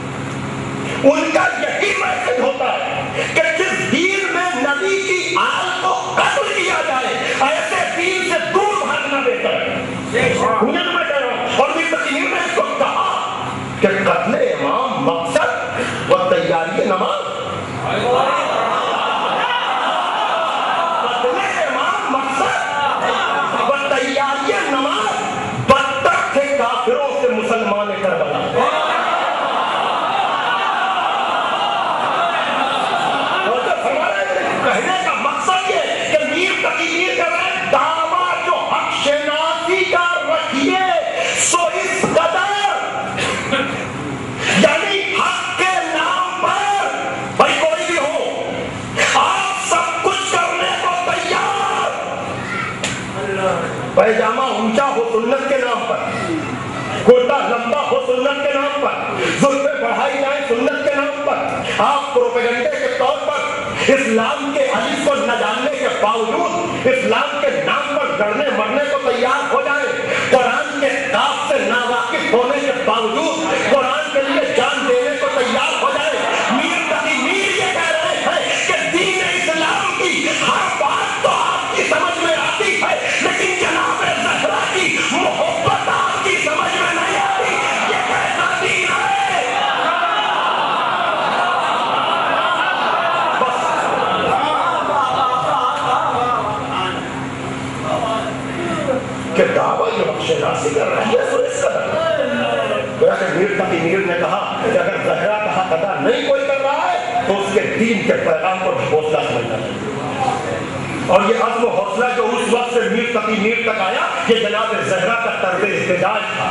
ان کا یہی میسج ہوتا ہے کہ جس دین میں نبی کی آل کو قتل کیا جائے ایسے دین سے دور بھاگنا بہتر ہے. میں کہہ رہا ہوں, اور میر تقی میر نے اس کو کہا کہ قتل امام مقصد و تیاری نماز. قتل امام مقصد و تیاری نماز بدتر تھے کافروں سے مسلمان کربلا. کہنے کا مقصد یہ کہ میر تقی میر کہہ رہے ہیں دعویٰ جو حق شناسی کا رکھیے سو اس قدر, یعنی حق کے نام پر بھائی کوئی بھی ہو آپ سب کچھ کرنے کو تیار. پیجامہ اونچا ہو سنت کے نام پر, کرتا لمبا ہو سنت کے نام پر, زلفیں بڑھائی جائیں سنت کے نام پر, آپ پروپیگنڈے کے طور پر اسلام کے الف کو نہ جاننے کے باوجود اسلام کے نام پر لڑنے مرنے کو تیار ہو جائیں, قرآن کے کاف سے ناواقف ہونے کے باوجود قرآن کے لیے جان دینے کو تیار ہو جائے. میر تقی میر یہ کہہ رہے ہیں کہ دین اسلام کی ہر بات تو آپ کی سمجھ میں آتی ہے, لیکن جناب زہرا کی محبت آپ کی سمجھ میں نہیں آتی. یہ کیسا دین ہے؟ کہ دعویٰ یہ بخش ناسی کر رہی ہے, سو اس قدر میر تقی میر نے کہا کہ اگر زہرا کا حق ادا نہیں کوئی کر رہا ہے تو اس کے دین کے پیغام کو حوصلہ سمجھنا چاہیے. اور یہ عزم و حوصلہ جو اس وقت سے میر تقی میر تک آیا یہ جناب زہرا کا طرز احتجاج تھا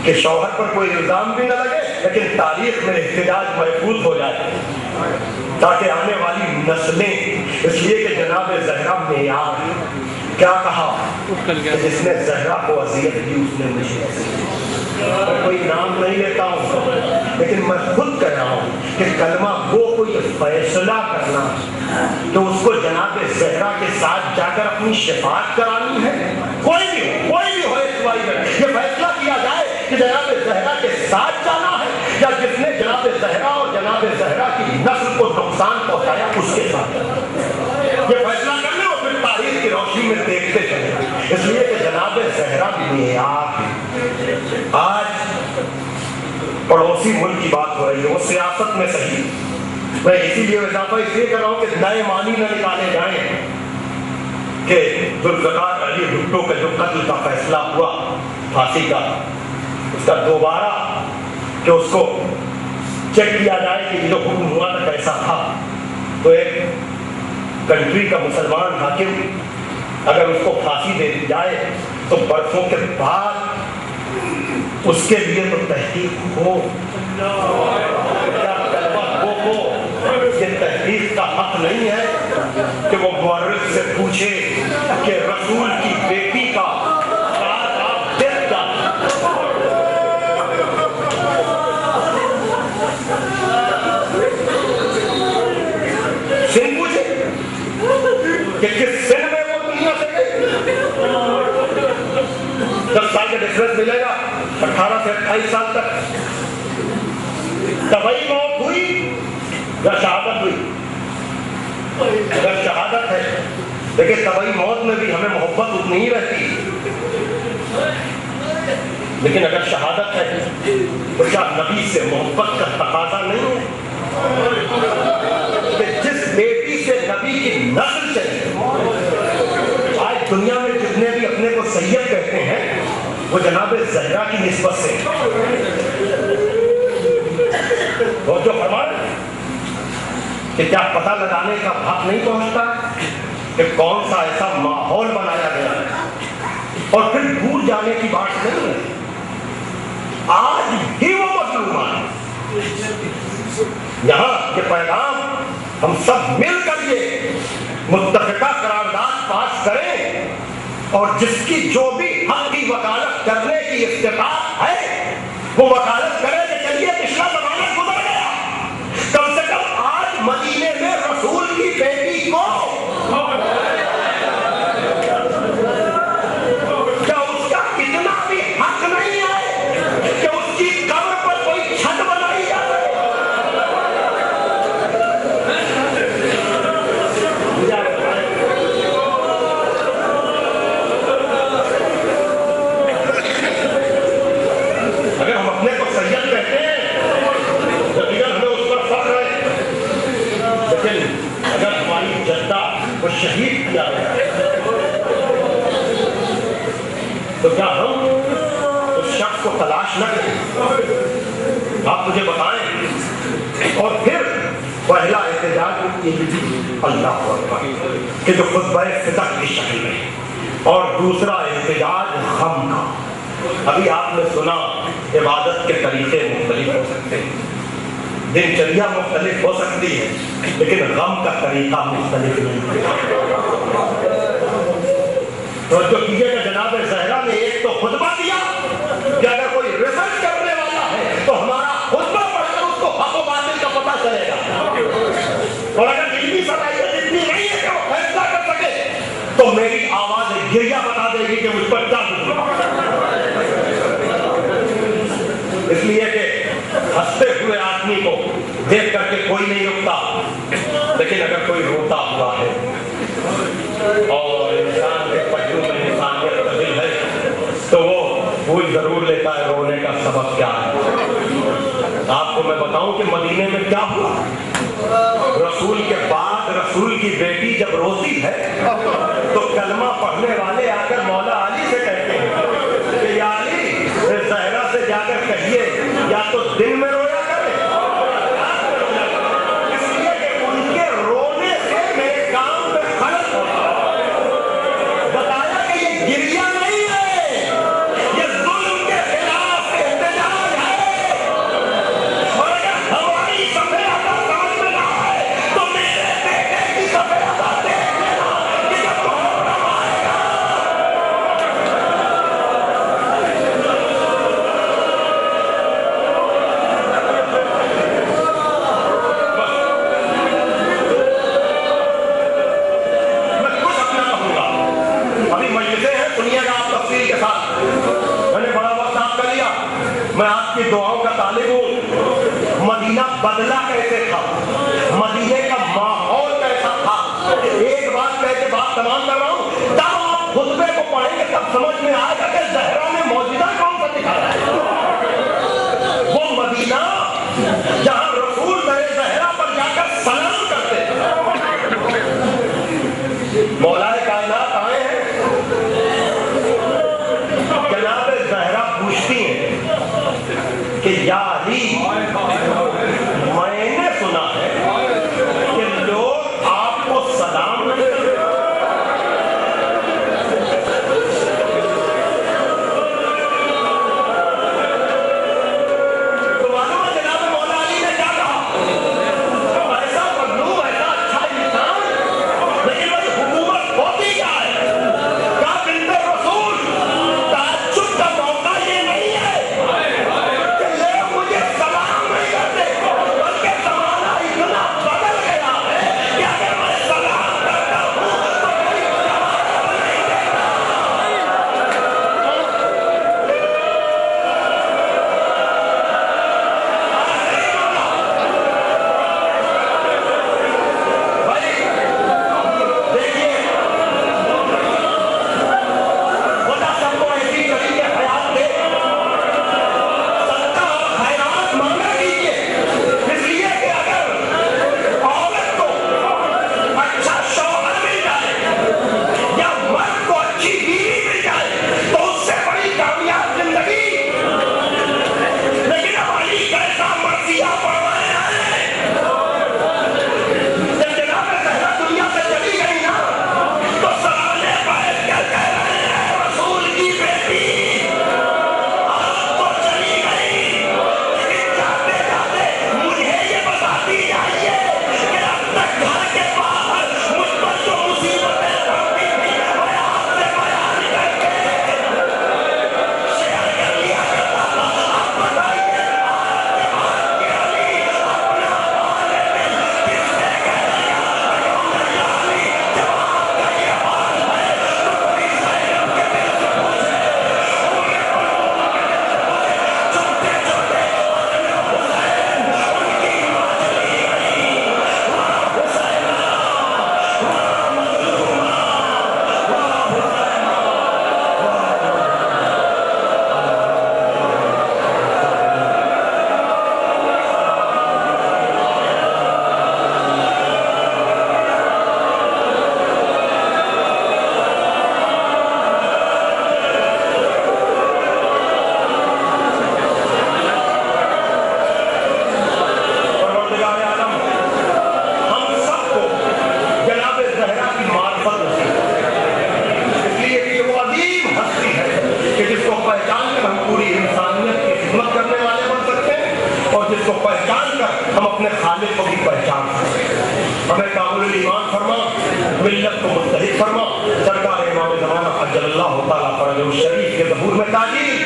کہ شوہر پر کوئی الزام بھی نہ لگے لیکن تاریخ میں احتجاج محفوظ ہو جائے تاکہ آنے والی نسلیں, اس لیے کہ جناب زہرا معیار کیا کہا کہ جس نے زہرا کو اذیت دی اس نے مجھے میں کوئی نام نہیں لیتا ہوں لیکن میں خود کہہ رہا ہوں کہ کلمہ گو کو یہ فیصلہ کرنا کہ اس کو جناب زہرا کے ساتھ جا کر اپنی شفاعت کرانی ہے, کوئی بھی ہو اس وائی میں یہ فیصلہ کیا جائے کہ جناب زہرا کے ساتھ جانا ہے یا جس نے جناب زہرا اور جناب زہرا کی نسل کو نقصان پہنچایا اس کے ساتھ یہ فیصلہ کرنے اور پھر تاریخ کی روشنی میں دیکھتے چلے. اس لیے کہ جناب زہرا بھی معیار ہے. آج پڑوسی ملک کی بات ہو رہی رہی ہے، وہ سیاست میں صحیح. میں اسی لیے اضافہ اس لیے کر رہا ہوں کہ نئے معنی نہ نکالے جائیں کہ ذوالفقار علی بھٹو کا جو قتل کا فیصلہ ہوا پھانسی کا، اس کا دوبارہ کہ اس کو چیک کیا جائے کہ یہ جو حکم ہوا تھا کیسا تھا. تو ایک کنٹری کا مسلمان حاکم اگر اس کو پھانسی دے دی جائے تو برسوں کے بعد اس کے لیے تو تحقیق ہو، یہ تحقیق کا حق نہیں ہے کہ وہ مورخ سے پوچھے کہ رسول کی بیٹی کا آپ دیکھ کیا. سن پوچھے کہ کس سن میں وہ دنیا سے گئی. 10 سال کا ڈفرنس ملے گا 18 سے 28 سال تک. طبعی موت ہوئی یا شہادت ہوئی؟ اگر شہادت ہے، لیکن طبعی موت میں بھی ہمیں محبت اتنی ہی رہتی، لیکن اگر شہادت ہے تو کیا نبی سے محبت کا تقاضا نہیں ہے کہ جس بیٹی سے نبی کی نسل چلی؟ آج دنیا میں جتنے بھی اپنے کو سید کہتے ہیں وہ جناب زہرا کی نسبت سے، اور جو فرمایا کہ کیا پتہ لگانے کا حق نہیں پہنچتا کہ کون سا ایسا ماحول بنایا گیا ہے، اور پھر دور جانے کی بات نہیں ہے. آج ہی وہ مظلومان ہے. یہاں کے پیغام ہم سب مل کر یہ متفقہ قرارداد پاس کریں، اور جس کی جو بھی حق کی وکالت کرنے کی استطاعت ہے وہ وکالت کرے کہ چلیے پچھلا زمانہ گزر گیا، کم سے کم آج مدینے میں رسول کی بیٹی کو کیا اس کا اتنا بھی حق نہیں ہے کہ اس کی قبر پر کوئی چھت بنائی جائے؟ اگر ہم اپنے کو سید کہتے ہیں ہمیں اس پر فخر ہے، لیکن اگر ہماری جدہ کو شہید کیا گیا تو کیا ہم اس شخص کو تلاش نہ کریں؟ آپ مجھے بتائیں. اور پھر پہلا احتجاج اللہ اکبر کہ جو خطبہ فتح کی شکل میں، اور دوسرا احتجاج غم کا. ابھی آپ نے سنا عبادت کے طریقے مختلف ہو سکتے ہیں، دن چریا مختلف ہو سکتی ہے، لیکن غم کا طریقہ مختلف نہیں ہے. تو جو کیجیے گا جناب زہرا نے ایک تو خطبہ دیا کہ اگر کوئی ریسرچ کرنے والا ہے تو ہمارا خطبہ پڑھ کر اس کو حق و باطل کا پتہ چلے گا، اور اگر علمی صلاحیت اتنی نہیں ہے کہ وہ فیصلہ کر سکے تو میری آواز گریہ بتا دے گی کہ مجھ پر کیا گزرا. اس لیے کہ ہنستے ہوئے آدمی کو دیکھ کر کے کوئی نہیں رکتا، لیکن اگر کوئی روتا ہوا ہے اور انسان کے پہلو میں انسانیت کا دل ہے تو وہ پوچھ ضرور لیتا ہے رونے کا سبب کیا ہے. آپ کو میں بتاؤں کہ مدینے میں کیا ہوا. رسول کے بعد رسول کی بیٹی جب روتی ہے تو کلمہ پڑھنے والے آ کر مولا علی سے کہتے ہیں کہ یا علی زہرا سے جا کر کہیے یا تو دن میں رویا کرے، اس لیے کہ ان کے رونے سے میرے کام میں خلل ہوتا ہے. بتایا کہ یہ گریہ نہیں ہے، یہ ظلم کے خلاف احتجاج ہے، اور اگر ہماری سفید سمجھ میں نہ آئے تو میرے بیٹے کی سفید دیکھ لینا کہ جب محرم آئے گا. میں کچھ اپنا کہوں گا، ابھی مجلسیں ہیں، سنیے گا آپ تفصیل کے ساتھ. میں نے بڑا وقت آپ کا لیا، میں آپ کی دعاؤں کا طالب ہوں. مدینہ بدلا کیسے تھا، مدینے کا ماحول کیسا تھا، ایک بات کہہ کے بات تمام کر رہا ہوں. تب آپ خطبے کو پڑھیں گے تب سمجھ میں آئے گا کہ زہرا میں موجودہ کون سا دکھا رہا ہے. وہ مدینہ یا ہمیں کامل ایمان فرما، ملت کو متحد فرما، سرکار امام زمانہ عجل اللہ تعالیٰ فرجہ شریف کے ظہور میں تعجیل،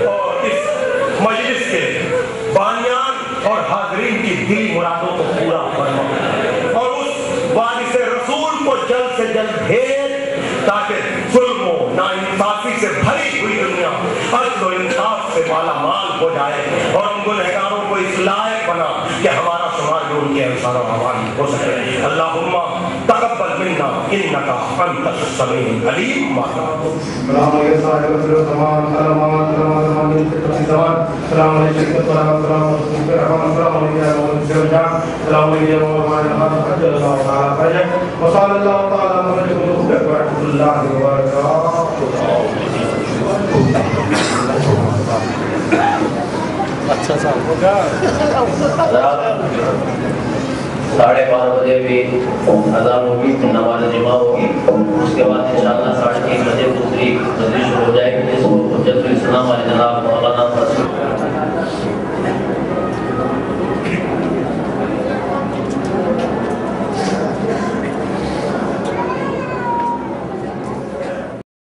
اور اس مجلس کے بانیان اور حاضرین کی دلی مرادوں کو پورا فرما، اور اس وارث رسول کو جلد سے جلد بھیج تاکہ ظلم و ناانصافی سے بھری ہوئی دنیا عدل و انصاف سے مالا مال ہو جائے، اور ان گنہگاروں کو اس لائق بنا کہ ہمارا شمار جو ان کے انسان و حوالی ہو سکے۔ اللہم تقبل منا انکا انت السمیع العلیم۔ السلام علیکم صاحب الزمان، السلام علیکم السلام علیکم السلام علیکم السلام علیکم وصلی اللہ تعالی ورحمۃ اللہ وبرکاتہ۔ اچھا صاحب 12:30 بجے بھی اذان ہوگی، نماز جمعہ ہوگی، اس کے بعد انشاءاللہ 3:30 بجے دوسری تدریس شروع ہو جائے گی، جس کو حجت الاسلام علیہ جناب مولانا